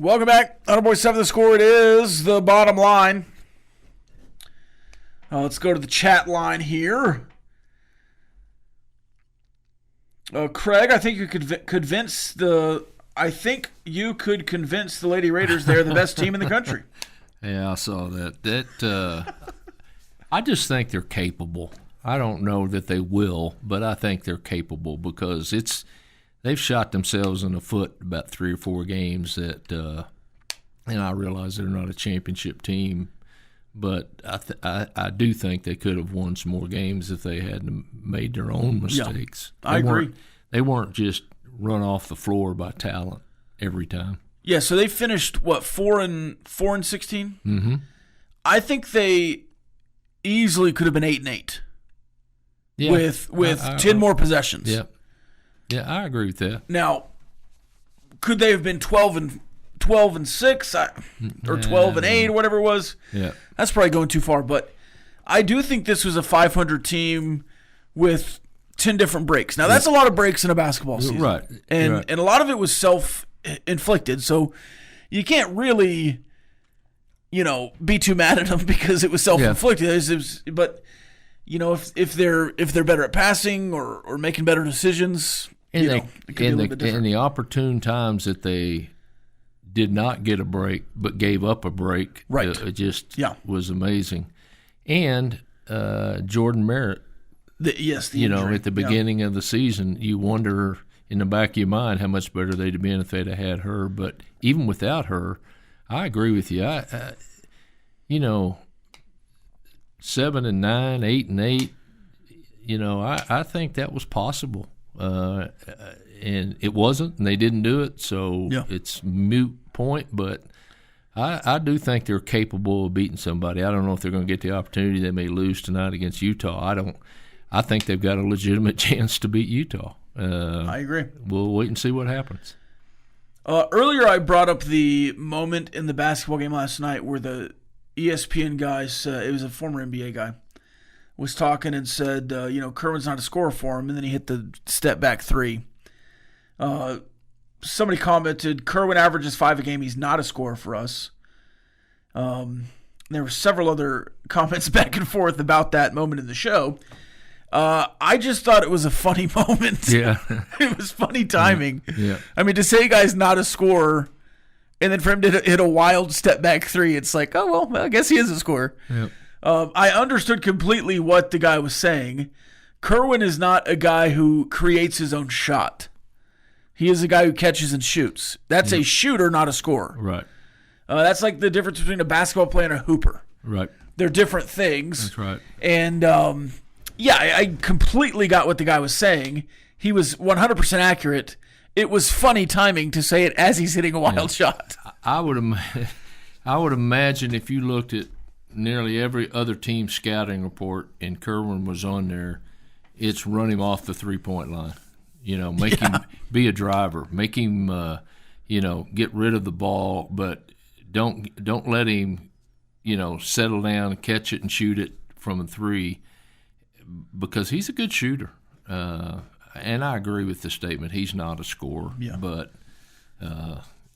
Welcome back. Boy 7 the score. It is the bottom line. Let's go to the chat line here. Craig, I think you could convince the Lady Raiders they're the best team in the country. Yeah, I saw that. I just think they're capable. I don't know that they will, but I think they're capable because they've shot themselves in the foot about 3 or 4 games that, and I realize they're not a championship team, but I do think they could have won some more games if they hadn't made their own mistakes. Yeah, I agree. They weren't just run off the floor by talent every time. Yeah, so they finished 4-16. Mm-hmm. I think they easily could have been 8-8. Yeah, with 10 more possessions. Yeah. Yeah, I agree with that. Now, could they have been 12-6 or 12-8 or whatever it was? Yeah. That's probably going too far, but I do think this was a 500 team with 10 different breaks. Now, that's a lot of breaks in a basketball season. Right. And a lot of it was self-inflicted, so you can't really, be too mad at them because it was self-inflicted. Yeah. But if they're better at passing or making better decisions, and it could be a little bit different. In the opportune times that they did not get a break but gave up a break, right. It just was amazing. And Jordan Merritt, the injury. At the beginning of the season, you wonder in the back of your mind how much better they'd have been if they'd have had her. But even without her, I agree with you. 7-9, 8-8. I think that was possible, and it wasn't, and they didn't do it. So it's moot point. But I do think they're capable of beating somebody. I don't know if they're going to get the opportunity. They may lose tonight against Utah. I think they've got a legitimate chance to beat Utah. I agree. We'll wait and see what happens. Earlier, I brought up the moment in the basketball game last night where the ESPN guys, it was a former NBA guy, was talking and said, Kerwin's not a scorer for him, and then he hit the step-back 3. Somebody commented, Kerwin averages 5 a game. He's not a scorer for us. There were several other comments back and forth about that moment in the show. I just thought it was a funny moment. Yeah. It was funny timing. Yeah. I mean, to say a guy's not a scorer and then for him to hit a wild step-back 3, it's like, oh, well, I guess he is a scorer. Yep. I understood completely what the guy was saying. Kerwin is not a guy who creates his own shot. He is a guy who catches and shoots. That's a shooter, not a scorer. Right. That's like the difference between a basketball player and a hooper. Right. They're different things. That's right. And, I completely got what the guy was saying. He was 100% accurate. It was funny timing to say it as he's hitting a wild shot. I would imagine if you looked at nearly every other team scouting report and Kerwin was on there, it's run him off the 3-point line. Make him be a driver. Make him, get rid of the ball, but don't let him, settle down and catch it and shoot it from a 3, because he's a good shooter. And I agree with the statement. He's not a scorer, but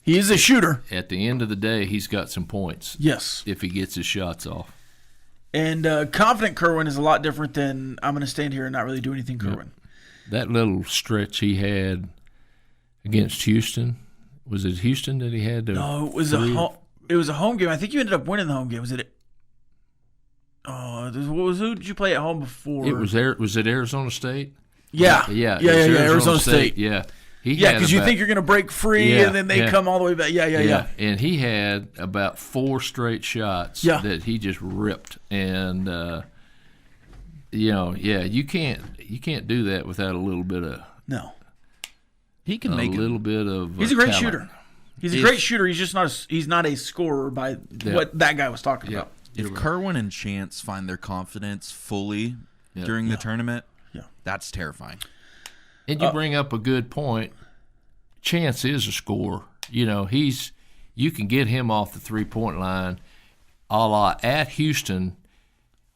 he is a shooter. At the end of the day, he's got some points. Yes, if he gets his shots off. And confident Kerwin is a lot different than I'm going to stand here and not really do anything Kerwin. That little stretch he had against Houston, was it Houston that he had to? No, it was a home game. I think you ended up winning the home game. Was it? Who did you play at home before? It was there. Was it Arizona State? Yeah. Arizona State. Yeah. Because you think you're going to break free, and then they come all the way back. Yeah. And he had about 4 straight shots that he just ripped, and you can't do that without a little bit of He can make a little bit of. He's a great talent. shooter. He's a great shooter. He's just not a scorer by what that guy was talking about. If Kerwin and Chance find their confidence fully during the tournament, that's terrifying. And you bring up a good point. Chance is a scorer. You can get him off the 3-point line. A la at Houston,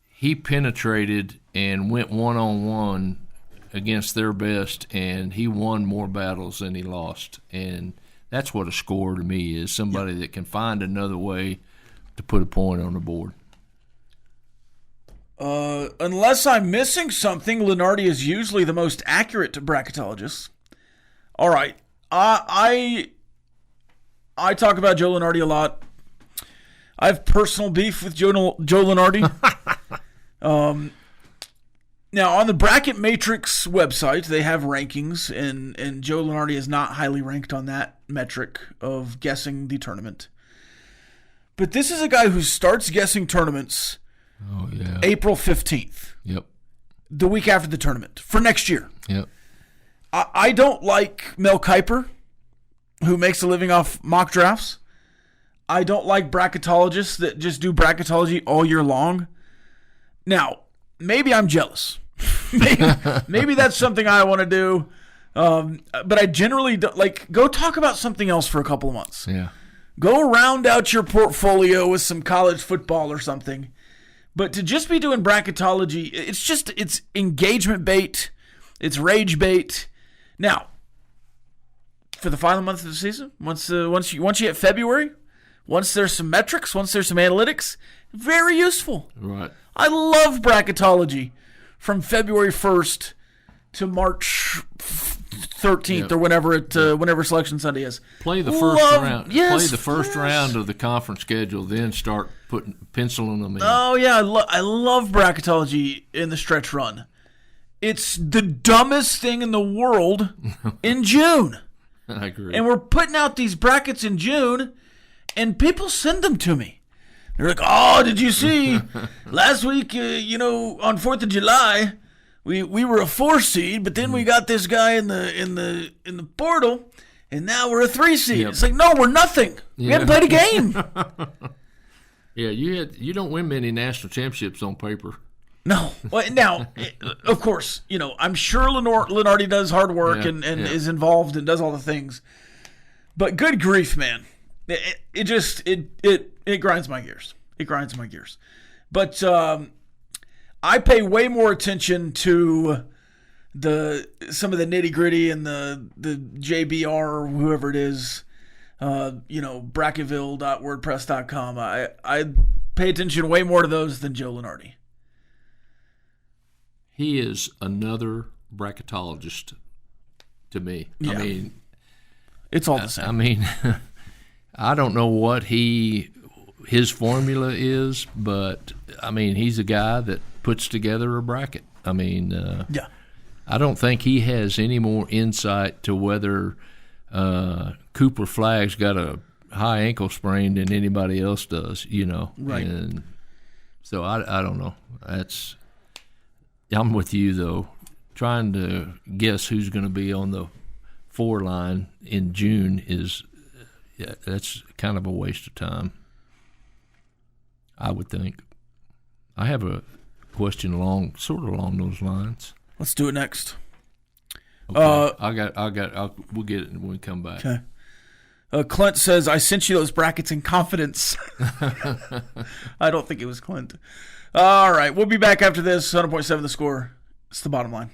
he penetrated and went one-on-one against their best, and he won more battles than he lost. And That's what a scorer to me is, somebody that can find another way to put a point on the board. Unless I'm missing something, Lenardi is usually the most accurate bracketologist. All right. I talk about Joe Lenardi a lot. I have personal beef with Joe Lenardi. Now, on the Bracket Matrix website, they have rankings, and Joe Lenardi is not highly ranked on that metric of guessing the tournament. But this is a guy who starts guessing tournaments April 15th. Yep. The week after the tournament for next year. Yep. I don't like Mel Kiper, who makes a living off mock drafts. I don't like bracketologists that just do bracketology all year long. Now, maybe I'm jealous. maybe that's something I want to do. But I generally don't, go talk about something else for a couple of months. Yeah. Go round out your portfolio with some college football or something. But to just be doing bracketology, it's engagement bait. It's rage bait. Now, for the final month of the season, once you hit February, once there's some metrics, once there's some analytics, very useful. Right. I love bracketology from February 1st to March 13th or whenever Selection Sunday is. Play the first round. Yes, play the first round of the conference schedule, then start penciling them in. Oh yeah, I love bracketology in the stretch run. It's the dumbest thing in the world in June. I agree. And we're putting out these brackets in June, and people send them to me. They're like, "Oh, did you see last week? On 4th of July, we were a 4 seed, but then we got this guy in the portal, and now we're a 3 seed." Yep. It's like, no, we're nothing. Yeah. We haven't played a game. Yeah, you don't win many national championships on paper. No. Well, now, of course, I'm sure Lenardi does hard work and is involved and does all the things. But good grief, man. It grinds my gears. It grinds my gears. But I pay way more attention to some of the nitty-gritty and the JBR or whoever it is, Bracketville.wordpress.com. I pay attention way more to those than Joe Lenardi. He is another bracketologist to me. Yeah. I mean, it's all the same. I mean, I don't know what his formula is, but I mean, he's a guy that puts together a bracket. I mean, I don't think he has any more insight to whether Cooper Flagg's got a high ankle sprain than anybody else does, Right. And so I don't know. I'm with you, though. Trying to guess who's going to be on the 4 line in June that's kind of a waste of time, I would think. I have a question along those lines. Let's do it next. Okay. We'll get it when we come back. Okay. Clint says, I sent you those brackets in confidence. I don't think it was Clint. All right, we'll be back after this. 100.7 The Score. It's the bottom line.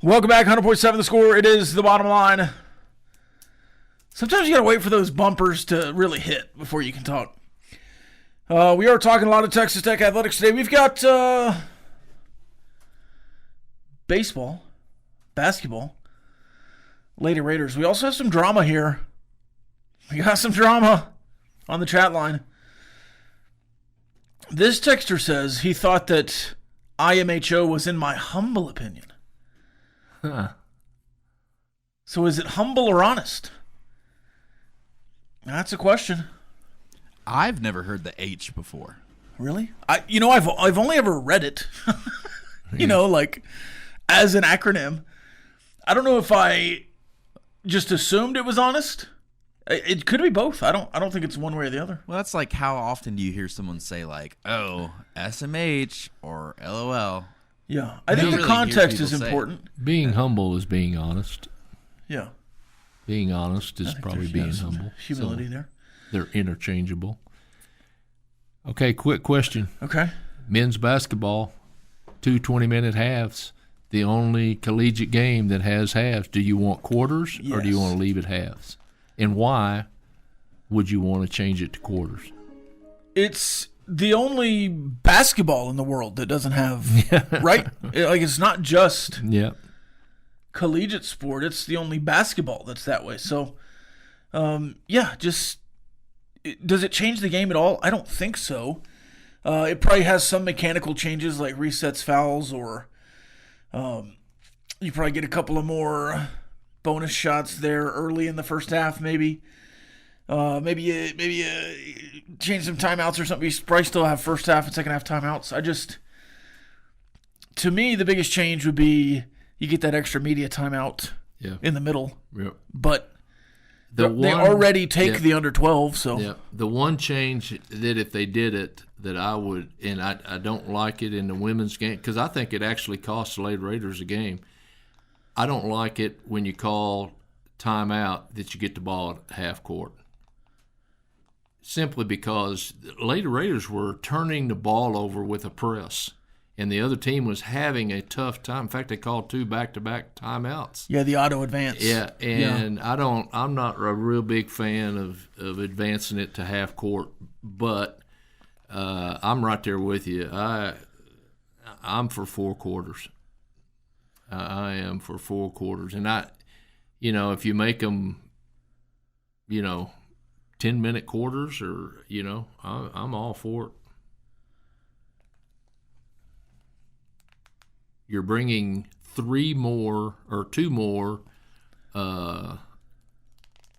Welcome back, 100.7 The Score. It is the bottom line. Sometimes you got to wait for those bumpers to really hit before you can talk. We are talking a lot of Texas Tech athletics today. We've got baseball, basketball, Lady Raiders. We also have some drama here. We got some drama on the chat line. This texter says he thought that IMHO was, in my humble opinion. Huh. So is it humble or honest? That's a question. I've never heard the H before. Really? I've only ever read it. As an acronym. I don't know if I just assumed it was honest It could be both. I don't think it's one way or the other. Well, that's like how often do you hear someone say like, "Oh, SMH" or "LOL"? Yeah, I think the context is important. Being humble is being honest. Yeah. Being honest is probably being humble. Humility there. They're interchangeable. Okay, quick question. Okay. Men's basketball, 2 20-minute halves. The only collegiate game that has halves. Do you want quarters or do you want to leave it halves? And why would you want to change it to quarters? It's the only basketball in the world that doesn't have, right? Like, it's not just collegiate sport. It's the only basketball that's that way. So, does it change the game at all? I don't think so. It probably has some mechanical changes like resets fouls, or you probably get a couple of more bonus shots there early in the first half, maybe. Maybe you change some timeouts or something. You probably still have first half and second half timeouts. To me, the biggest change would be you get that extra media timeout in the middle. Yep. But they already take the under 12. So the one change that if they did it that I would, and I don't like it in the women's game because I think it actually costs the Lady Raiders a game. I don't like it when you call timeout that you get the ball at half court. Simply because Lady Raiders were turning the ball over with a press, and the other team was having a tough time. In fact, they called 2 back-to-back timeouts. Yeah, the auto advance. Yeah, and I'm not a real big fan of advancing it to half court, but I'm right there with you. I'm for 4 quarters. I am for 4 quarters, and if you make them, 10-minute quarters, or I'm all for it. You're bringing 2 more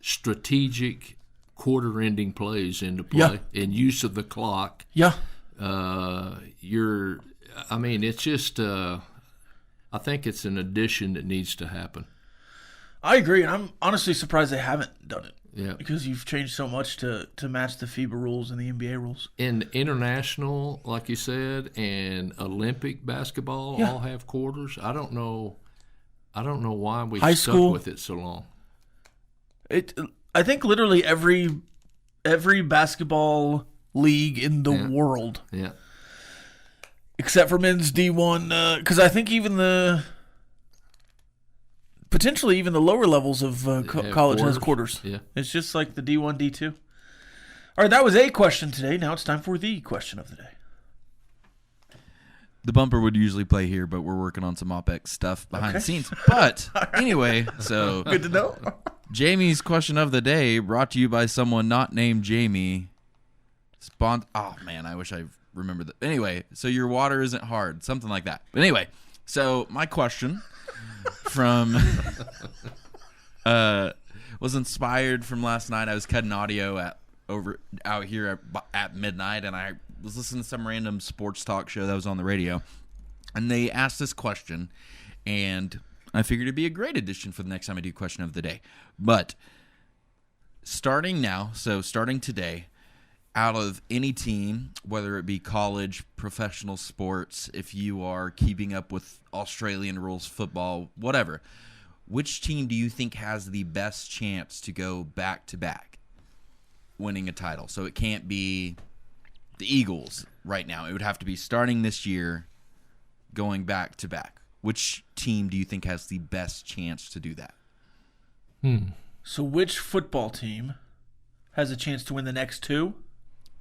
strategic quarter-ending plays into play and use of the clock. Yeah. It's just. I think it's an addition that needs to happen. I agree, and I'm honestly surprised they haven't done it. Yeah, because you've changed so much to match the FIBA rules and the NBA rules. And international, like you said, and Olympic basketball all have quarters. I don't know why we stuck with it so long. I think literally every basketball league in the world. Yeah. Except for men's D1, because I think potentially even the lower levels of college has quarters. Yeah. It's just like the D1, D2. All right, that was a question today. Now it's time for the question of the day. The bumper would usually play here, but we're working on some OpEx stuff behind the scenes. But anyway, so good to know. Jamie's question of the day, brought to you by someone not named Jamie. Oh man, I wish I remember that. Anyway, so your water isn't hard, something like that. But anyway, so my question from was inspired from last night. I was cutting audio out here at midnight, and I was listening to some random sports talk show that was on the radio, and they asked this question, and I figured it'd be a great addition for the next time I do question of the day. But starting today, out of any team, whether it be college, professional sports, if you are keeping up with Australian rules, football, whatever, which team do you think has the best chance to go back-to-back winning a title? So it can't be the Eagles right now. It would have to be starting this year, going back-to-back. Which team do you think has the best chance to do that? So which football team has a chance to win the next 2?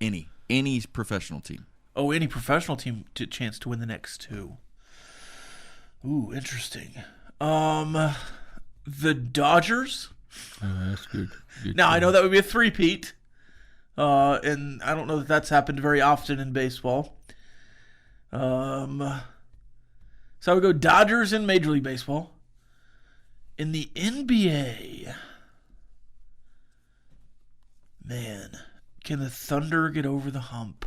Any professional team. Oh, any professional team chance to win the next 2. Ooh, interesting. The Dodgers. Oh, that's good. Now, I know that would be a three-peat, and I don't know that that's happened very often in baseball. So I would go Dodgers in Major League Baseball. In the NBA, man, can the Thunder get over the hump?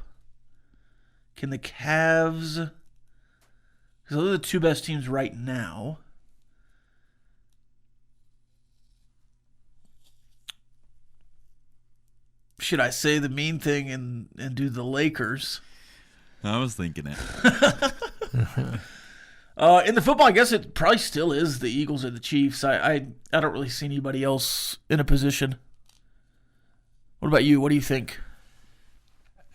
Can the Cavs? Because those are the 2 best teams right now. should I say the mean thing and do the Lakers? I was thinking it. In the football, I guess it probably still is the Eagles or the Chiefs. I don't really see anybody else in a position. What about you? What do you think?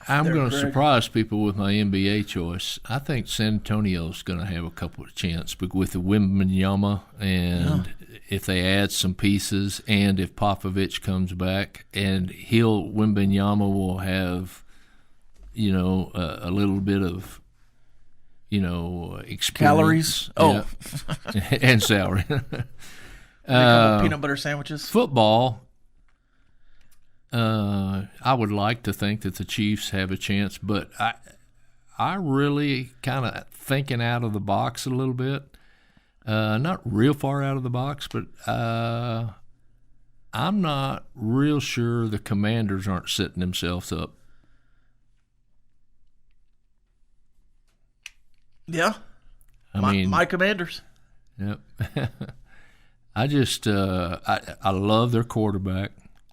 I'm going to surprise people with my NBA choice. I think San Antonio's going to have a couple of chances, but with the Wembanyama and if they add some pieces, and if Popovich comes back, and Wembanyama will have, a little bit of, experience. Calories. Oh, and salary. Peanut butter sandwiches. Football. I would like to think that the Chiefs have a chance, but I really kind of thinking out of the box a little bit. Not real far out of the box, but I'm not real sure the Commanders aren't setting themselves up. Yeah. I mean, my Commanders. Yep. I just I love their quarterback.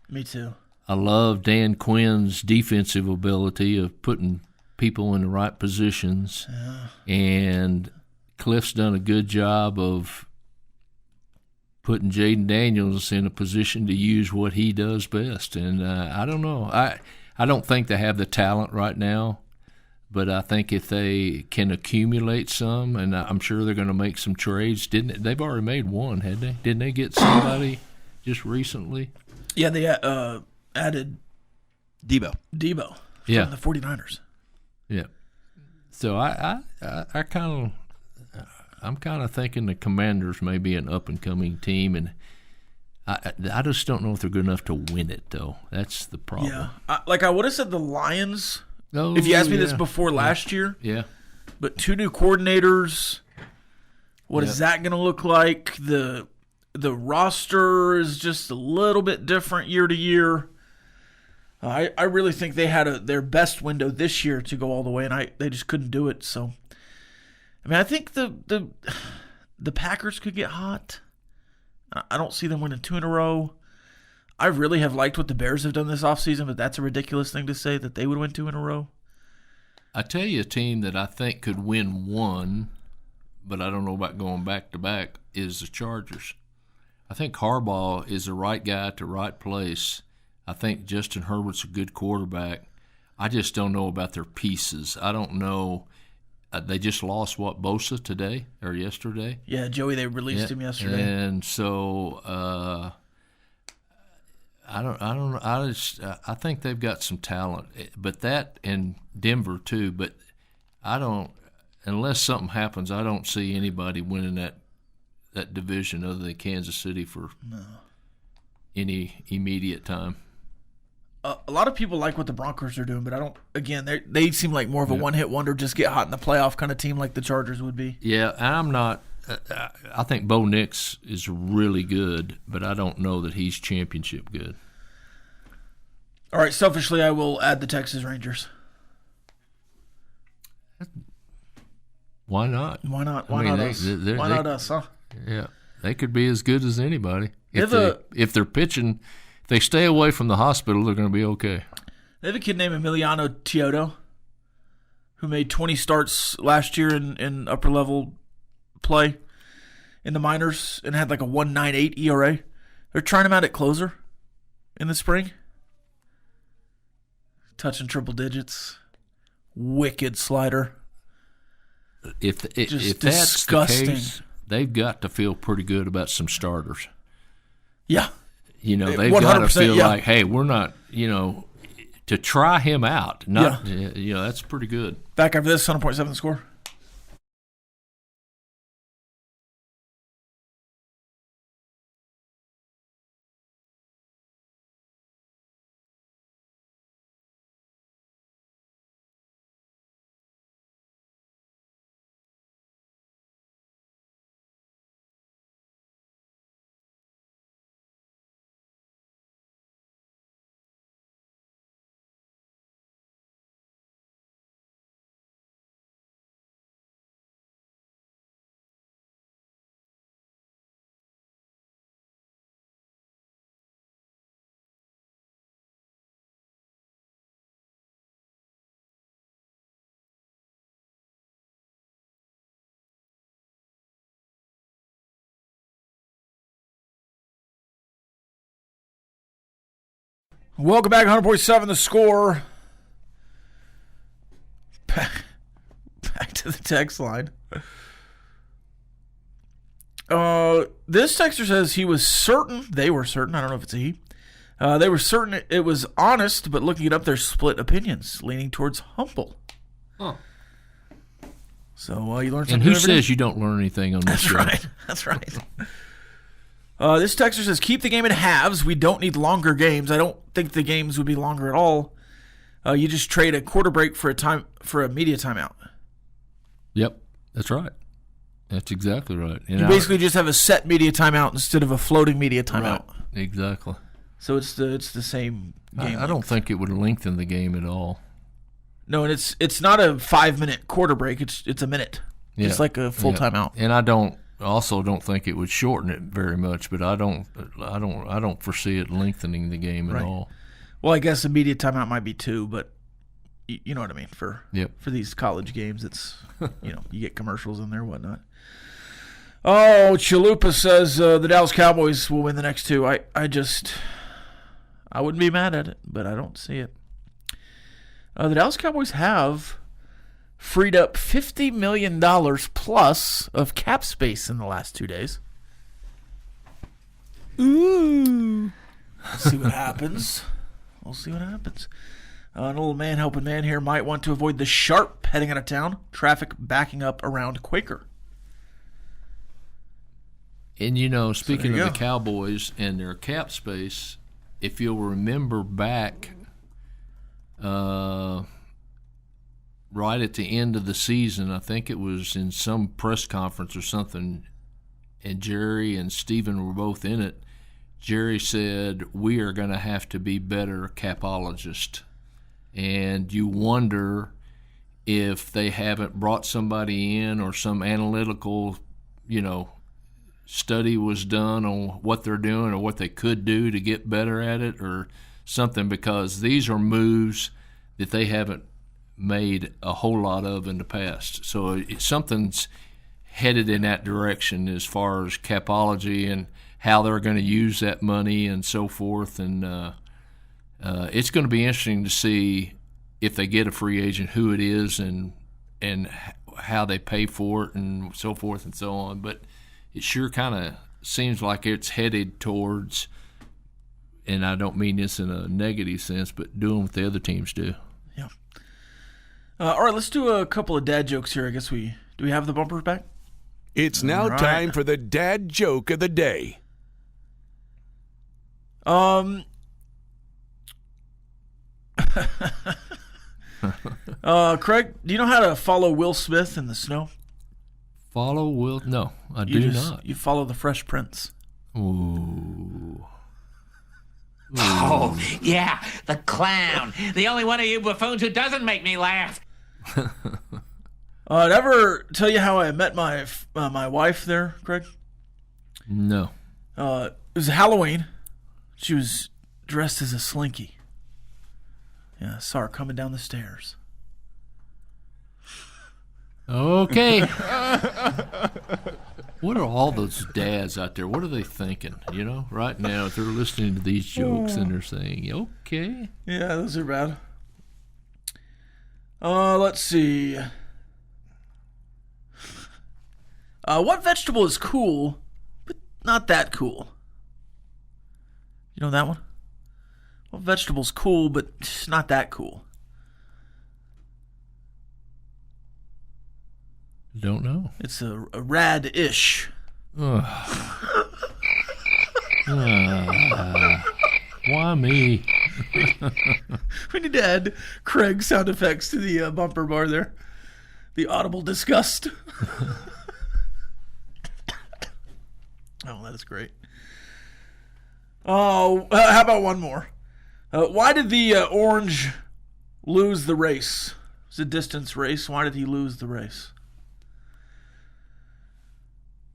Me too. I love Dan Quinn's defensive ability of putting people in the right positions. Yeah. And Cliff's done a good job of putting Jaden Daniels in a position to use what he does best. And I don't know. I don't think they have the talent right now, but I think if they can accumulate some, and I'm sure they're going to make some trades. They've already made one, hadn't they? Didn't they get somebody just recently? Yeah, they added Debo from the 49ers. Yeah. So I'm kind of thinking the Commanders may be an up and coming team, and I just don't know if they're good enough to win it though. That's the problem. Yeah, I would have said the Lions. If you asked me this before last year. Yeah. But 2 new coordinators. What is that going to look like? The roster is just a little bit different year to year. I really think they had their best window this year to go all the way, and they just couldn't do it. So, I mean, I think the Packers could get hot. I don't see them winning 2 in a row. I really have liked what the Bears have done this offseason, but that's a ridiculous thing to say that they would win 2 in a row. I tell you a team that I think could win 1, but I don't know about going back-to-back, is the Chargers. I think Harbaugh is the right guy at the right place. I think Justin Herbert's a good quarterback. I just don't know about their pieces. I don't know. They just lost, Bosa today or yesterday? Yeah, Joey, they released him yesterday. And so I don't know. I think they've got some talent, but that and Denver too. But I don't, unless something happens, I don't see anybody winning that division other than Kansas City for any immediate time. A lot of people like what the Broncos are doing, but I don't. Again, they seem like more of a one-hit wonder, just get hot in the playoff kind of team like the Chargers would be. Yeah, I'm not. I think Bo Nix is really good, but I don't know that he's championship good. All right, selfishly, I will add the Texas Rangers. Why not? Why not? Why not us? Why not us, huh? Yeah, they could be as good as anybody. If they're pitching, if they stay away from the hospital, they're going to be okay. They have a kid named Emiliano Teodo who made 20 starts last year in upper-level play in the minors and had like a 1.98 ERA. They're trying him out at closer in the spring. Touching triple digits. Wicked slider. If that's the case, they've got to feel pretty good about some starters. Yeah. They've got to feel like, hey, we're not, to try him out. That's pretty good. Back after this, 100.7 score. Welcome back, 100.7 The Score. Back to the text line. This texter says they were certain, I don't know if it's a he, they were certain it was honest, but looking it up, there's split opinions, leaning towards humble. Huh. So you learned something. And who says you don't learn anything on this show? That's right. This texter says, keep the game in halves. We don't need longer games. I don't think the games would be longer at all. You just trade a quarter break for a media timeout. Yep, that's right. That's exactly right. And you basically just have a set media timeout instead of a floating media timeout. Right. Exactly. So it's the same game. I don't think it would lengthen the game at all. No, and it's not a 5-minute quarter break. It's a minute, just like a full timeout. And I don't think it would shorten it very much, but I don't foresee it lengthening the game at all. Well, I guess a media timeout might be 2, but you know what I mean. For these college games, it's you get commercials in there, and whatnot. Oh, Chalupa says the Dallas Cowboys will win the next 2. I wouldn't be mad at it, but I don't see it. The Dallas Cowboys have freed up $50 million plus of cap space in the last 2 days. Ooh. We'll see what happens. An old man helping man here might want to avoid the Sharp heading out of town. Traffic backing up around Quaker. And, speaking of the Cowboys and their cap space, if you'll remember back right at the end of the season, I think it was in some press conference or something, and Jerry and Steven were both in it. Jerry said, we are going to have to be better capologists. And you wonder if they haven't brought somebody in or some analytical, study was done on what they're doing or what they could do to get better at it or something, because these are moves that they haven't made a whole lot of in the past. So something's headed in that direction as far as capology and how they're going to use that money and so forth. And it's going to be interesting to see if they get a free agent, who it is and how they pay for it and so forth and so on. But it sure kind of seems like it's headed towards, and I don't mean this in a negative sense, but doing what the other teams do. Yeah. All right, let's do a couple of dad jokes here. I guess do we have the bumpers back? It's now time for the dad joke of the day. Craig, do you know how to follow Will Smith in the snow? Follow Will? No, I do not. You follow the Fresh Prince. Ooh. Oh, yeah, the clown. The only one of you buffoons who doesn't make me laugh. Did I ever tell you how I met my wife there, Craig? No. It was Halloween. She was dressed as a slinky. Yeah, I saw her coming down the stairs. Okay. What are all those dads out there? What are they thinking? Right now, if they're listening to these jokes and they're saying, okay. Yeah, those are bad. Let's see. What vegetable is cool, but not that cool? You know that one? What vegetable's cool, but it's not that cool? Don't know. It's a radish. Why me? We need to add Craig's sound effects to the bumper bar there. The audible disgust. Oh, that is great. Oh, how about one more? Why did the orange lose the race? It's a distance race. Why did he lose the race?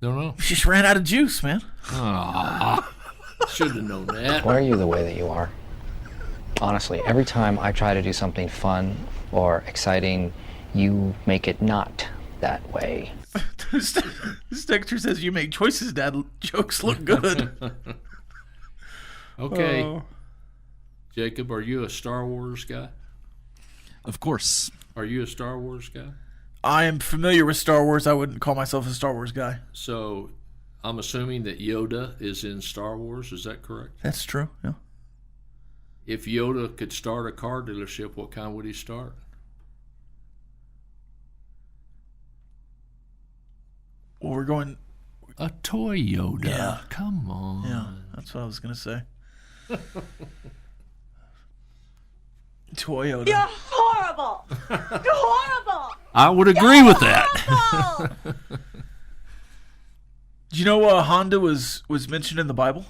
Don't know. She just ran out of juice, man. Should have known that. Why are you the way that you are? Honestly, every time I try to do something fun or exciting, you make it not that way. This texture says you make choices, Dad. Jokes look good. Okay. Jacob, are you a Star Wars guy? Of course. Are you a Star Wars guy? I am familiar with Star Wars. I wouldn't call myself a Star Wars guy. So I'm assuming that Yoda is in Star Wars. Is that correct? That's true, yeah. If Yoda could start a car dealership, what kind would he start? Well, we're going... A toy Yoda. Yeah. Come on. Yeah, that's what I was going to say. Toy Yoda. You're horrible. You're horrible. I would agree with that. Do you know Honda was mentioned in the Bible?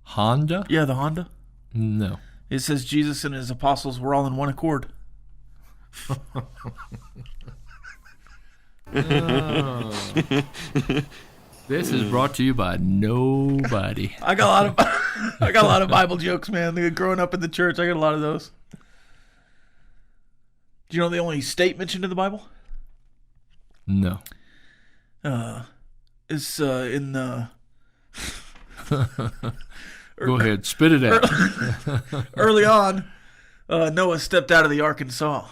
Honda? Yeah, the Honda. No. It says Jesus and his apostles were all in one accord. This is brought to you by nobody. I got a lot of Bible jokes, man. Growing up in the church, I got a lot of those. Do you know the only state mentioned in the Bible? No. It's in the... Go ahead, spit it out. Early on, Noah stepped out of the Arkansas.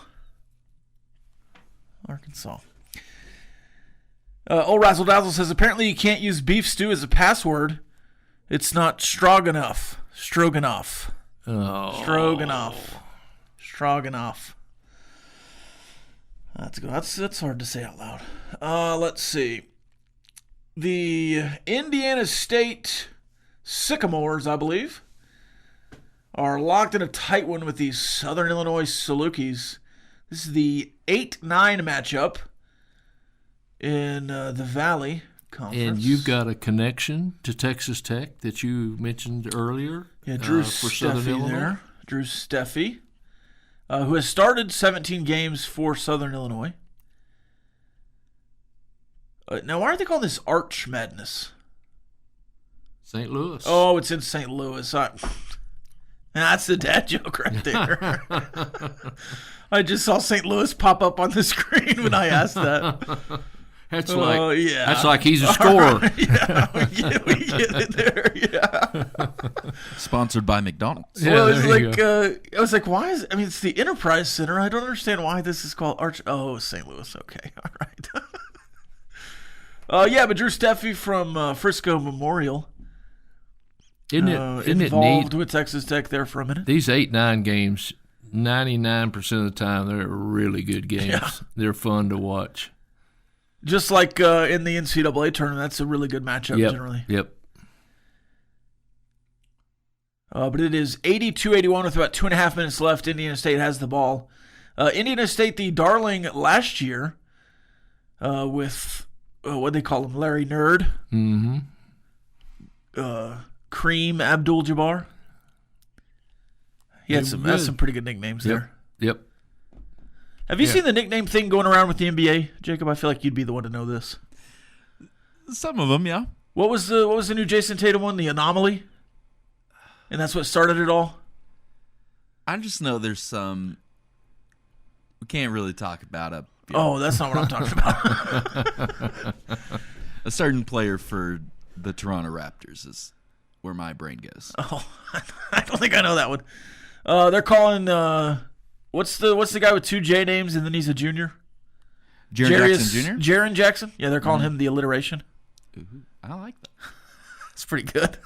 Old Razzle Dazzle says, apparently you can't use beef stew as a password. It's not stroganoff. Stroganoff. Oh. Stroganoff. That's good. That's hard to say out loud. Let's see. The Indiana State Sycamores, I believe, are locked in a tight one with the Southern Illinois Salukis. This is the 8-9 matchup in the Valley Conference. And you've got a connection to Texas Tech that you mentioned earlier. Yeah, Drew for Southern Steffi Illinois. there. Drew Steffi, who has started 17 games for Southern Illinois. Now, why are they calling this Arch Madness? St. Louis. Oh, it's in St. Louis. That's the dad joke right there. I just saw St. Louis pop up on the screen when I asked that. That's like he's a scorer. Right. Yeah, we get it there. Yeah. Sponsored by McDonald's. Yeah, Well, it's there you like I was like, why is? I mean, it's the Enterprise Center. I don't understand why this is called Arch. Oh, St. Louis. Okay, all right. Yeah, but Drew Steffi from Frisco Memorial. Isn't it involved neat? with Texas Tech there for a minute? These 8-9 games, 99% of the time, they're really good games. Yeah. They're fun to watch. Just like in the NCAA tournament, that's a really good matchup generally. Yep. But it is 82-81 with about 2.5 minutes left. Indiana State has the ball. Indiana State, the darling last year, with what they call him, Larry Nerd. Mm-hmm. Kareem Abdul-Jabbar. He had some pretty good nicknames there. Yep. Have you seen the nickname thing going around with the NBA, Jacob? I feel like you'd be the one to know this. Some of them, yeah. What was the new Jason Tatum one? The Anomaly? And that's what started it all? I just know there's some. We can't really talk about it. Oh, that's not what I'm talking about. A certain player for the Toronto Raptors is where my brain goes. Oh, I don't think I know that one. They're calling what's the guy with two J names and then he's a junior? Jaren Jackson Jr.? Jaren Jackson? Yeah, they're calling him the alliteration. Ooh, I like that. It's pretty good.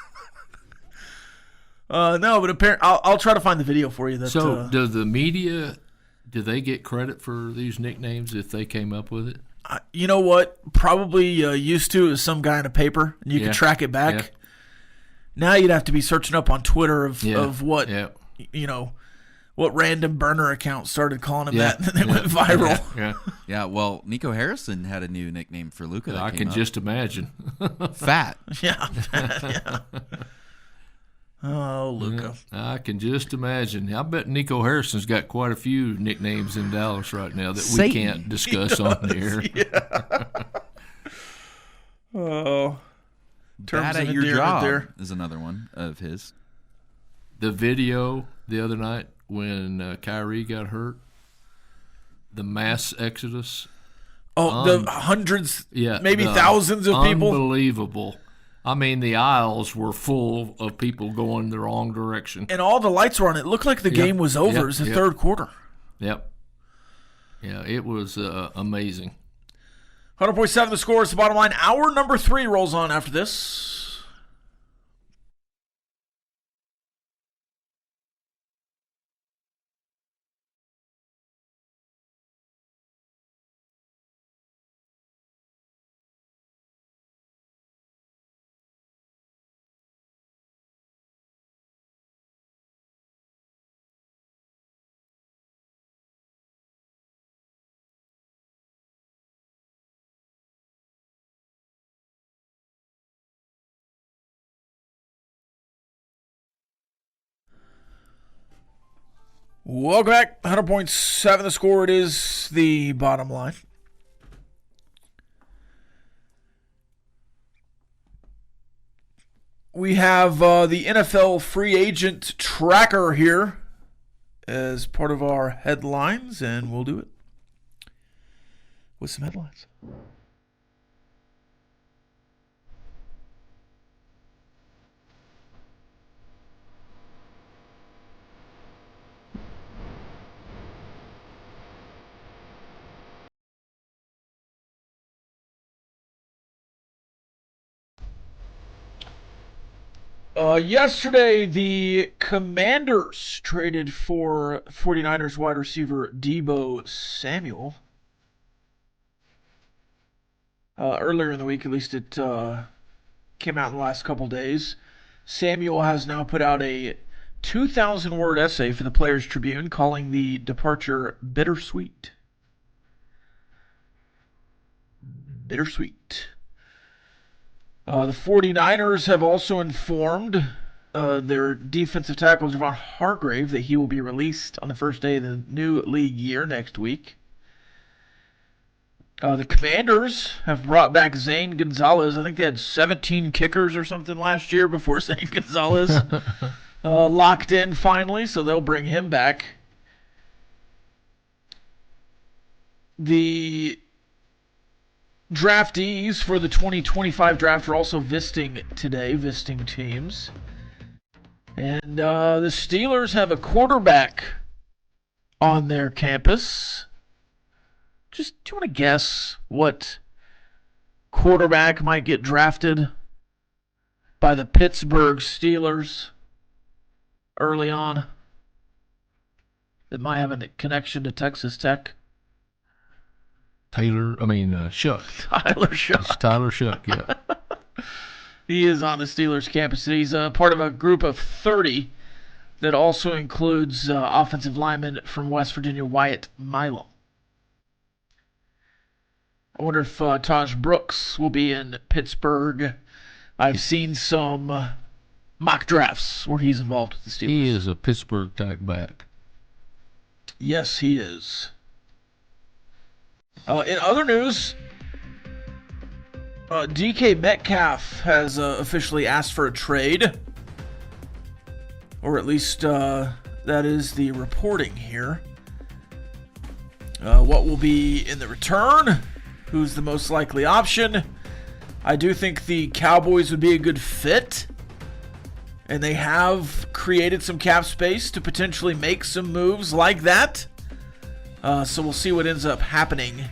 No, but apparently I'll try to find the video for you. So does the media, do they get credit for these nicknames if they came up with it? You know what? Probably used to is some guy in a paper, and you can track it back. Yeah. Now you'd have to be searching up on Twitter of what what random burner account started calling him that, and then it went viral. Yeah. Well, Nico Harrison had a new nickname for Luka. I can just imagine. Fat. Yeah. Oh, Luka. I can just imagine. I bet Nico Harrison's got quite a few nicknames in Dallas right now that we can't discuss on here. Yeah. Oh. Bad at your job is another one of his. The video the other night when Kyrie got hurt, the mass exodus. Oh, the hundreds, maybe thousands of people. Unbelievable. I mean, the aisles were full of people going the wrong direction. And all the lights were on. It looked like the game was over. It was the third quarter. Yep. Yeah, it was amazing. 100.7 the score is the bottom line. Hour number 3 rolls on after this. Welcome back. 100.7 the score. It is the bottom line. We have the NFL free agent tracker here as part of our headlines, and we'll do it with some headlines. Yesterday, the Commanders traded for 49ers wide receiver Deebo Samuel. Earlier in the week, at least it came out in the last couple days. Samuel has now put out a 2,000-word essay for the Players Tribune calling the departure bittersweet. Bittersweet. The 49ers have also informed their defensive tackle, Javon Hargrave, that he will be released on the first day of the new league year next week. The Commanders have brought back Zane Gonzalez. I think they had 17 kickers or something last year before Zane Gonzalez locked in finally, so they'll bring him back. The draftees for the 2025 draft are also visiting teams. And the Steelers have a quarterback on their campus. Do you want to guess what quarterback might get drafted by the Pittsburgh Steelers early on that might have a connection to Texas Tech? Shuck. Tyler Shuck. It's Tyler Shuck, yeah. He is on the Steelers campus. He's part of a group of 30 that also includes offensive lineman from West Virginia, Wyatt Milo. I wonder if Taj Brooks will be in Pittsburgh. I've seen some mock drafts where he's involved with the Steelers. He is a Pittsburgh type back. Yes, he is. In other news, DK Metcalf has officially asked for a trade. Or at least that is the reporting here. What will be in the return? Who's the most likely option? I do think the Cowboys would be a good fit. And they have created some cap space to potentially make some moves like that. So we'll see what ends up happening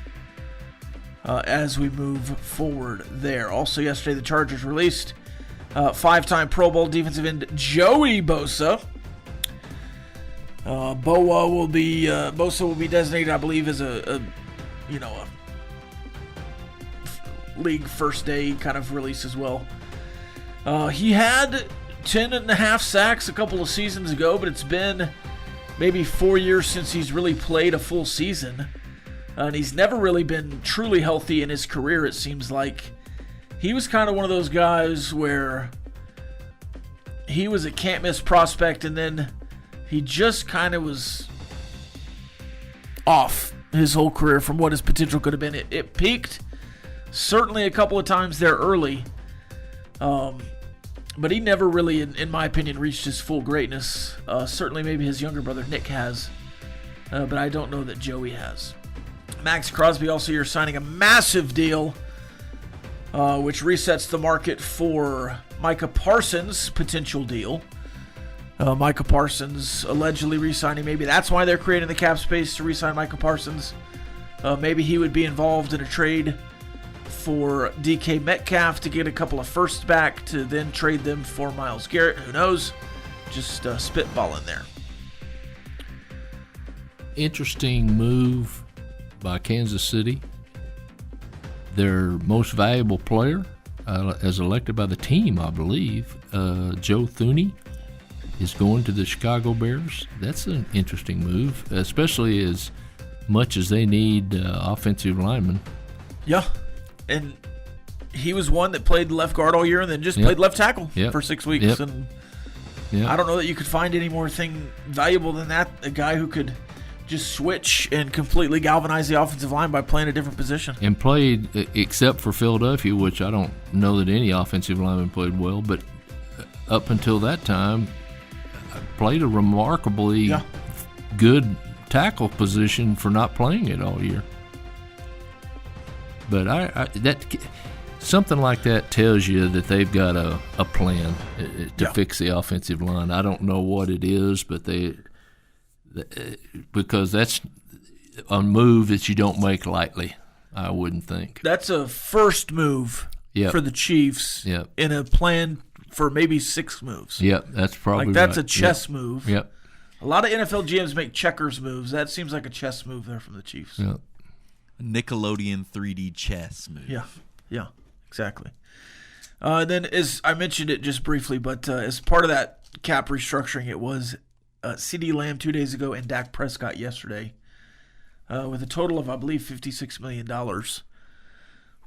as we move forward there. Also yesterday, the Chargers released 5-time Pro Bowl defensive end Joey Bosa. Bosa will be designated, I believe, as a league first day kind of release as well. He had 10.5 sacks a couple of seasons ago, but it's been maybe 4 years since he's really played a full season. And he's never really been truly healthy in his career, it seems like. He was kind of one of those guys where he was a can't-miss prospect, and then he just kind of was off his whole career from what his potential could have been. It peaked certainly a couple of times there early, but he never really, in my opinion, reached his full greatness. Certainly maybe his younger brother Nick has, but I don't know that Joey has. Max Crosby also here signing a massive deal which resets the market for Micah Parsons' potential deal. Micah Parsons allegedly re-signing. Maybe that's why they're creating the cap space to re-sign Micah Parsons. Maybe he would be involved in a trade for DK Metcalf to get a couple of firsts back to then trade them for Myles Garrett. Who knows? Just spitballing there. Interesting move by Kansas City. Their most valuable player, as elected by the team, I believe, Joe Thuney, is going to the Chicago Bears. That's an interesting move, especially as much as they need offensive linemen. Yeah, and he was one that played left guard all year and then just played left tackle for 6 weeks. And I don't know that you could find any more thing valuable than that, a guy who could just switch and completely galvanize the offensive line by playing a different position. And played, except for Philadelphia, which I don't know that any offensive lineman played well, but up until that time, played a remarkably good tackle position for not playing it all year. But that something like that tells you that they've got a plan to fix the offensive line. I don't know what it is, but because that's a move that you don't make lightly, I wouldn't think. That's a first move for the Chiefs in a plan for maybe 6 moves. Yep, that's probably that's right. a chess move. Yep. A lot of NFL GMs make checkers moves. That seems like a chess move there from the Chiefs. Yep. Nickelodeon 3D chess move. Yeah, exactly. Then, as I mentioned it just briefly, but as part of that cap restructuring, it was CeeDee Lamb 2 days ago and Dak Prescott yesterday, with a total of, I believe, $56 million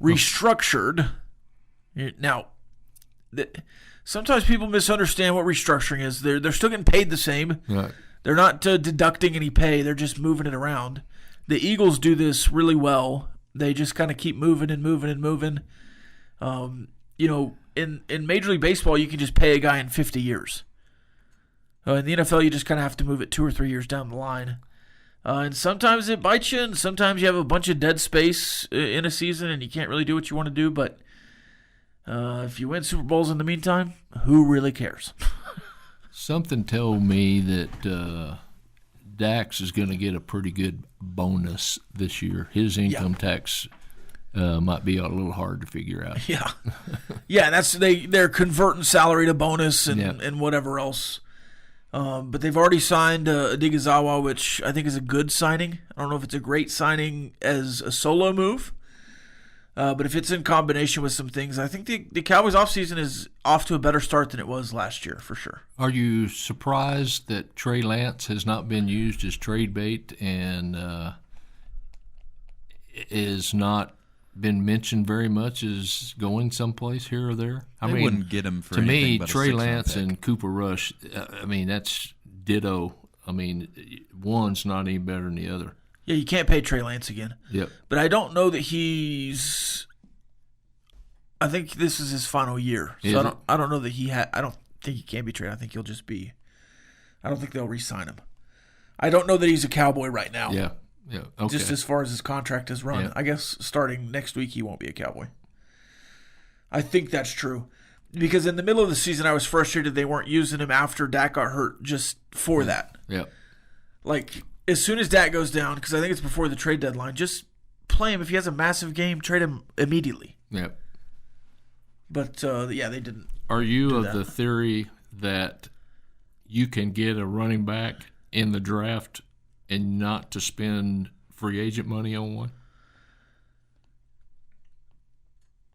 restructured. Now, sometimes people misunderstand what restructuring is. They're still getting paid the same. Right. They're not deducting any pay. They're just moving it around. The Eagles do this really well. They just kind of keep moving and moving and moving. In Major League Baseball, you can just pay a guy in 50 years. In the NFL, you just kind of have to move it 2 or 3 years down the line. And sometimes it bites you, and sometimes you have a bunch of dead space in a season, and you can't really do what you want to do. But if you win Super Bowls in the meantime, who really cares? Something told me that Dax is going to get a pretty good bonus this year. His income tax might be a little hard to figure out. That's they're converting salary to bonus and whatever else. But they've already signed Adigazawa, which I think is a good signing. I don't know if it's a great signing as a solo move, but if it's in combination with some things, I think the Cowboys offseason is off to a better start than it was last year, for sure. Are you surprised that Trey Lance has not been used as trade bait and is not been mentioned very much as going someplace here or there? I wouldn't get him for to anything me, but a Trey 6th-round Lance pick. and Cooper Rush, that's ditto. One's not any better than the other. Yeah, you can't pay Trey Lance again. Yep. But I don't know that he's – I think this is his final year. So I don't know that I don't think he can be traded. I think he'll just be – I don't think they'll re-sign him. I don't know that he's a Cowboy right now. Yeah, okay. Just as far as his contract is run. Yeah. I guess starting next week he won't be a Cowboy. I think that's true. Because in the middle of the season I was frustrated they weren't using him after Dak got hurt just for that. Yeah. Like, as soon as Dak goes down, because I think it's before the trade deadline, just play him. If he has a massive game, trade him immediately. Yeah. But, they didn't. Are you of the theory that you can get a running back in the draft and not to spend free agent money on one?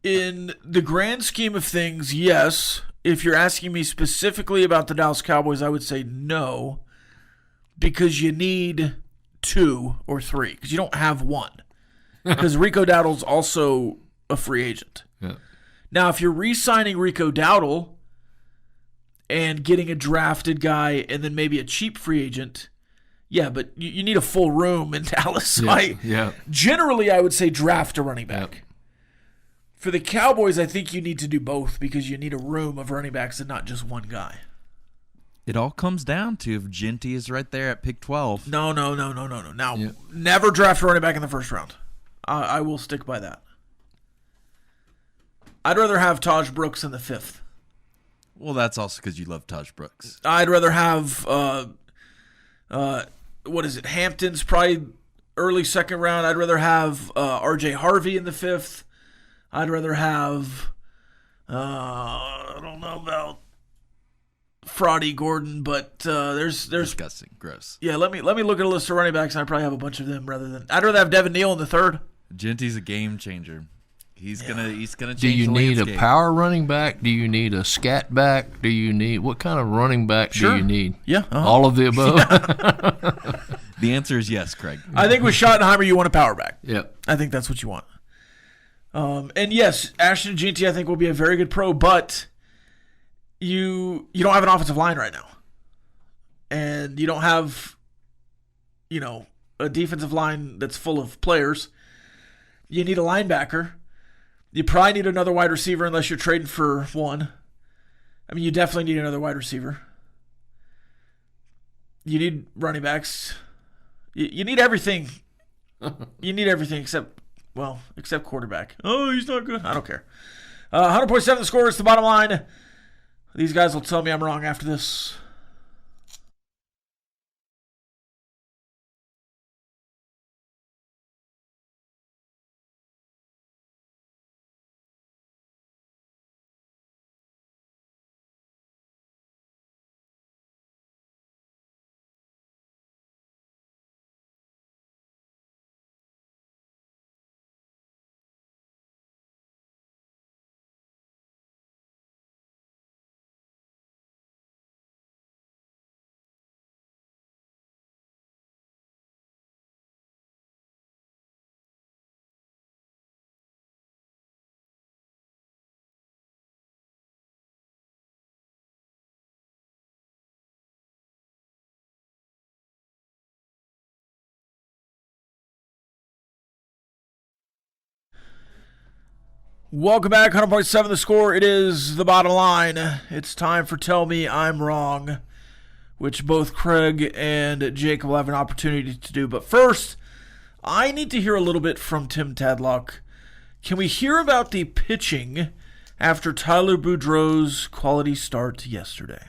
In the grand scheme of things, yes. If you're asking me specifically about the Dallas Cowboys, I would say no, because you need 2 or 3, because you don't have one. Because Rico Dowdle's also a free agent. Yeah. Now, if you're re-signing Rico Dowdle and getting a drafted guy and then maybe a cheap free agent, yeah, but you need a full room in Dallas. Generally, I would say draft a running back. Yep. For the Cowboys, I think you need to do both because you need a room of running backs and not just one guy. It all comes down to if Genty is right there at pick 12. No. Now, never draft a running back in the first round. I will stick by that. I'd rather have Taj Brooks in the 5th. Well, that's also because you love Taj Brooks. I'd rather have, what is it, Hampton's probably early 2nd round. I'd rather have R.J. Harvey in the 5th. I'd rather have, I don't know about Fraudy Gordon, but there's disgusting, gross. Yeah, let me look at a list of running backs, and I probably have a bunch of them rather than. I'd rather have Devin Neal in the 3rd. Genty's a game changer. He's gonna change. Do you the need landscape. a power running back? Do you need a scat back? Do you need what kind of running back do you need? Yeah, all of the above. The answer is yes, Craig. I think with Schottenheimer, you want a power back. Yep. I think that's what you want. And yes, Ashton Genty, I think, will be a very good pro, but you don't have an offensive line right now, and you don't have, a defensive line that's full of players. You need a linebacker. You probably need another wide receiver unless you're trading for one. I mean, you definitely need another wide receiver. You need running backs. You need everything. You need everything except quarterback. Oh, he's not good. I don't care. 100.7 The Score is the bottom line. These guys will tell me I'm wrong after this. Welcome back, 100.7 The Score. It is the bottom line. It's time for Tell Me I'm Wrong, which both Craig and Jake will have an opportunity to do. But first, I need to hear a little bit from Tim Tadlock. Can we hear about the pitching after Tyler Boudreau's quality start yesterday?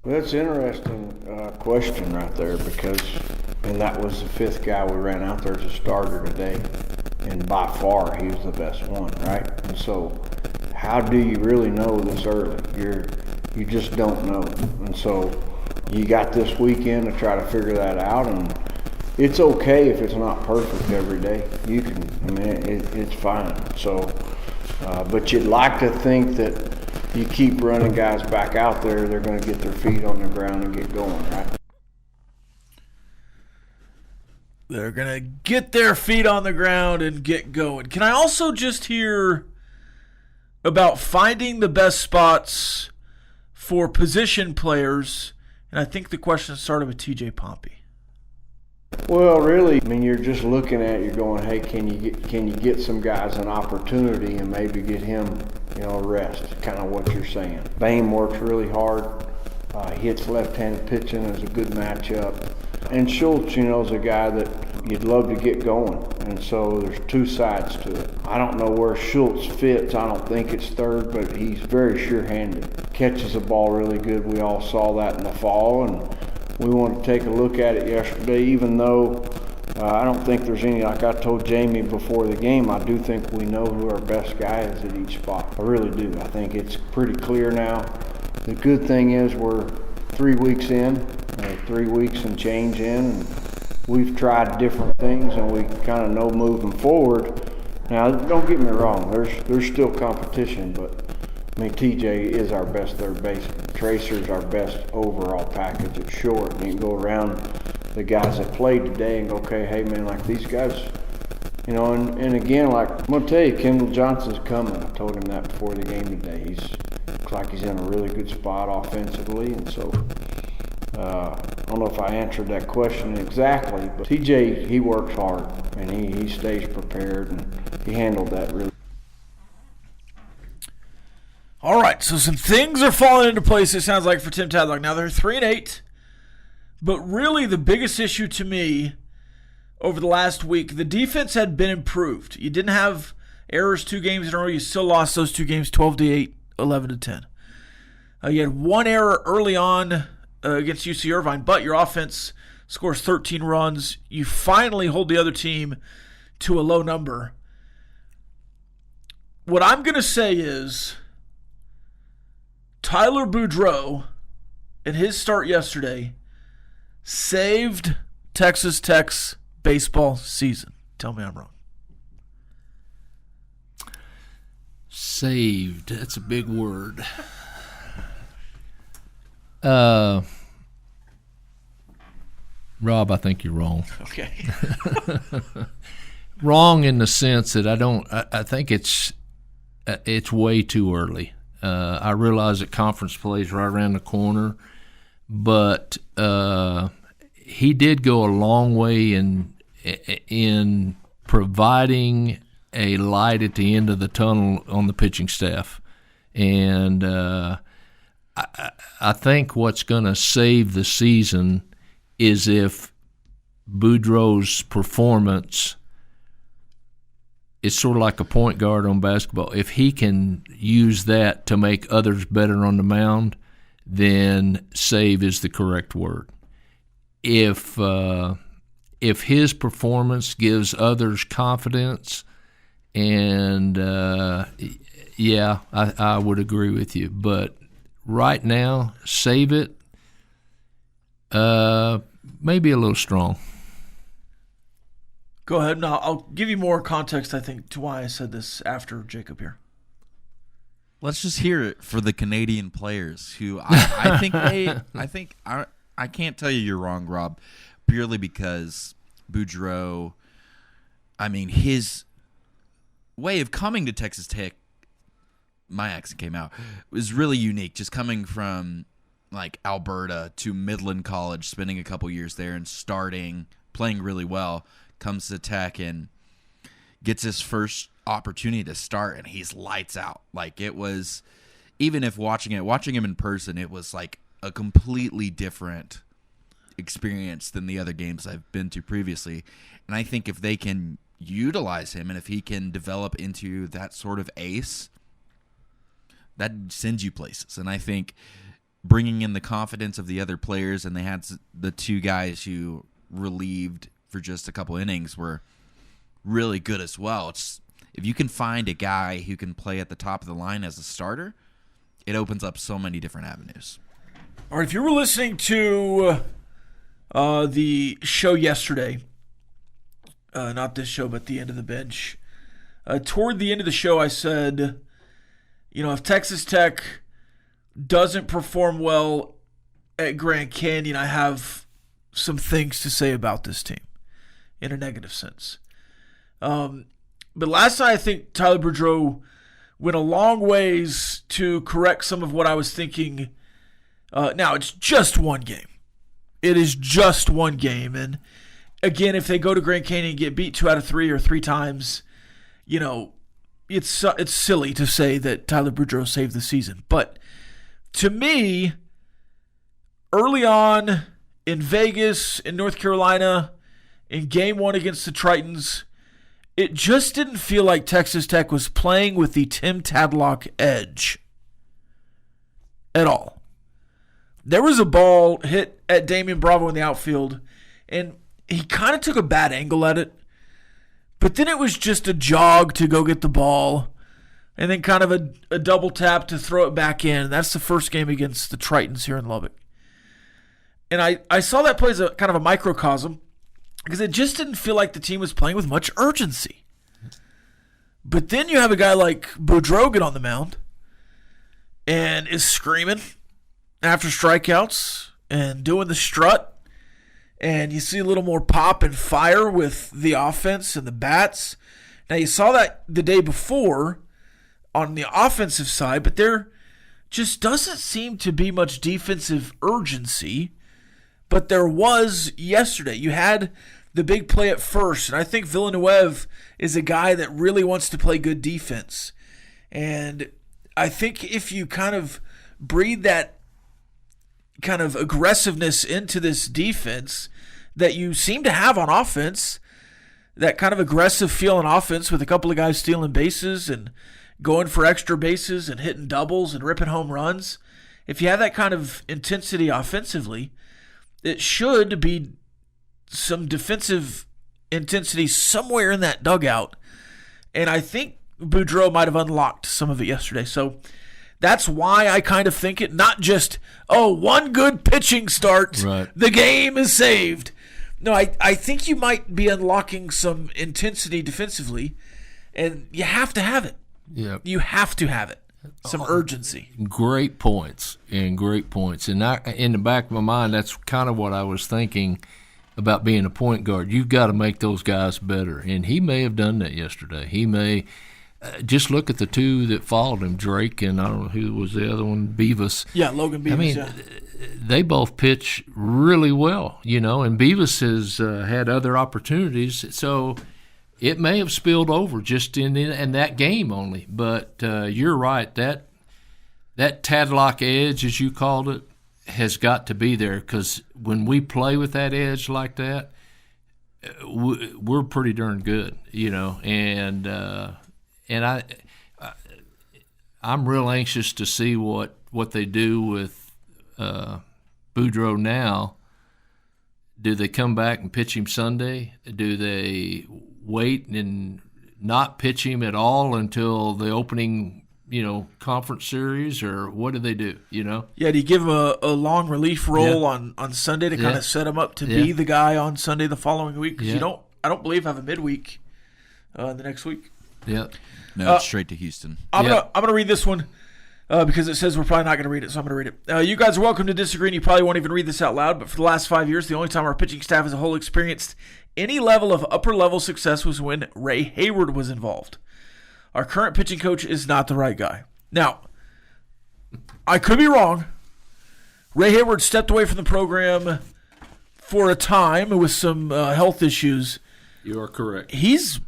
Well, that's an interesting question right there and that was the 5th guy we ran out there as a starter today. And by far, he was the best one, right? And so, how do you really know this early? You just don't know. And so, you got this weekend to try to figure that out. And it's okay if it's not perfect every day. It's fine. So, but you'd like to think that you keep running guys back out there, they're going to get their feet on the ground and get going, right? They're going to get their feet on the ground and get going. Can I also just hear about finding the best spots for position players? And I think the question started with TJ Pompey. Well, really, you're just looking at it, you're going, hey, can you get some guys an opportunity and maybe get him, a rest, kind of what you're saying. Bain works really hard. Hits left-handed pitching is a good matchup. And Schultz, is a guy that you'd love to get going. And so there's two sides to it. I don't know where Schultz fits. I don't think it's 3rd, but he's very sure-handed. Catches the ball really good. We all saw that in the fall, and we wanted to take a look at it yesterday, even though I don't think there's any, like I told Jamie before the game, I do think we know who our best guy is at each spot. I really do. I think it's pretty clear now. The good thing is we're 3 weeks in, 3 weeks and change in, and we've tried different things, and we kind of know moving forward. Now, don't get me wrong, there's still competition, but TJ is our best third baseman. Tracer's our best overall package at short. And you can go around the guys that played today and go, okay, hey man, like these guys, and again, like I'm gonna tell you, Kendall Johnson's coming. I told him that before the game today. Looks like he's in a really good spot offensively, and so I don't know if I answered that question exactly, but TJ, he works hard and he stays prepared, and he handled that really. All right, so some things are falling into place, it sounds like, for Tim Tadlock. Now, they're 3-8, but really the biggest issue to me over the last week, the defense had been improved. You didn't have errors 2 games in a row. You still lost those 2 games 12-8, 11-10. You had 1 error early on against UC Irvine, but your offense scores 13 runs. You finally hold the other team to a low number. What I'm going to say is Tyler Boudreau, in his start yesterday, saved Texas Tech's baseball season. Tell me I'm wrong. Saved. That's a big word. Rob, I think you're wrong. Okay. Wrong in the sense that I think it's way too early. I realize that conference play is right around the corner, but he did go a long way in providing a light at the end of the tunnel on the pitching staff. And I think what's going to save the season is if Boudreau's performance is sort of like a point guard on basketball. If he can use that to make others better on the mound, then save is the correct word. If his performance gives others confidence, and I would agree with you. But right now, save it. Maybe a little strong. Go ahead. Now, I'll give you more context, I think, to why I said this after Jacob here. Let's just hear it for the Canadian players who I can't tell you you're wrong, Rob, purely because Boudreau, his way of coming to Texas Tech, my accent came out, was really unique. Just coming from like Alberta to Midland College, spending a couple years there and playing really well, comes to Tech and gets his first opportunity to start, and he's lights out. Like, it was, even if watching him in person, it was like a completely different experience than the other games I've been to previously. And I think if they can utilize him and if he can develop into that sort of ace, that sends you places. And I think bringing in the confidence of the other players, and they had the 2 guys who relieved for just a couple innings were really good as well. It's, if you can find a guy who can play at the top of the line as a starter, it opens up so many different avenues. All right, if you were listening to the show yesterday, not this show, but the end of the bench, toward the end of the show I said, if Texas Tech doesn't perform well at Grand Canyon, I have some things to say about this team in a negative sense. But last night, I think Tyler Boudreau went a long ways to correct some of what I was thinking. Now, it's just one game. It is just one game. And again, if they go to Grand Canyon and get beat 2 out of 3 or 3 times, it's silly to say that Tyler Boudreau saved the season. But to me, early on in Vegas, in North Carolina, in Game 1 against the Tritons, it just didn't feel like Texas Tech was playing with the Tim Tadlock edge at all. There was a ball hit at Damian Bravo in the outfield, and he kind of took a bad angle at it, but then it was just a jog to go get the ball, and then kind of a double tap to throw it back in. That's the first game against the Tritons here in Lubbock. And I saw that play as a kind of a microcosm, because it just didn't feel like the team was playing with much urgency. But then you have a guy like Boudreau get on the mound and is screaming after strikeouts and doing the strut. And you see a little more pop and fire with the offense and the bats. Now, you saw that the day before on the offensive side, but there just doesn't seem to be much defensive urgency. But there was yesterday. You had the big play at first, and I think Villanueva is a guy that really wants to play good defense. And I think if you kind of breathe that kind of aggressiveness into this defense that you seem to have on offense, that kind of aggressive feeling offense with a couple of guys stealing bases and going for extra bases and hitting doubles and ripping home runs, if you have that kind of intensity offensively, it should be some defensive intensity somewhere in that dugout. And I think Boudreau might have unlocked some of it yesterday. So that's why I kind of think it, not just, one good pitching start, right, the game is saved. No, I think you might be unlocking some intensity defensively, and you have to have it. Yeah, you have to have it. Some urgency. Great points. And in the back of my mind, that's kind of what I was thinking about being a point guard. You've got to make those guys better, and he may have done that yesterday. He may just look at the two that followed him, Drake and I don't know who was the other one, Beavis. Yeah, Logan Beavis. I mean, they both pitch really well, and Beavis has had other opportunities, so it may have spilled over just in that game only. But you're right, that Tadlock edge, as you called it, has got to be there, because when we play with that edge like that, we're pretty darn good, and I'm real anxious to see what they do with Boudreau now. Do they come back and pitch him Sunday? Do they wait and not pitch him at all until the opening, conference series, or what do they do? Yeah, do you give him a long relief role on Sunday to kind of set him up to be the guy on Sunday the following week? Because I don't believe have a midweek the next week. Yeah. No, it's straight to Houston. I'm gonna read this one because it says we're probably not gonna read it, so I'm gonna read it. You guys are welcome to disagree, and you probably won't even read this out loud. But for the last 5 years, the only time our pitching staff as a whole experienced any level of upper level success was when Ray Hayward was involved. Our current pitching coach is not the right guy. Now, I could be wrong. Ray Hayward stepped away from the program for a time with some health issues. You are correct. He's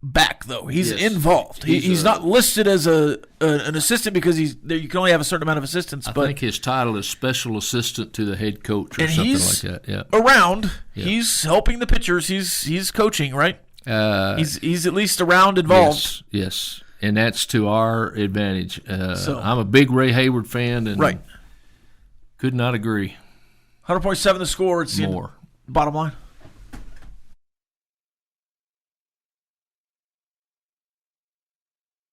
back, though. He's involved. He's not listed as an assistant because you can only have a certain amount of assistants. I think his title is special assistant to the head coach or something like that. Yeah, around. Yeah. He's helping the pitchers. He's coaching, right? He's at least around involved. Yes, and that's to our advantage. I'm a big Ray Hayward fan, and could not agree. 100.7 the score. It's more. Bottom line.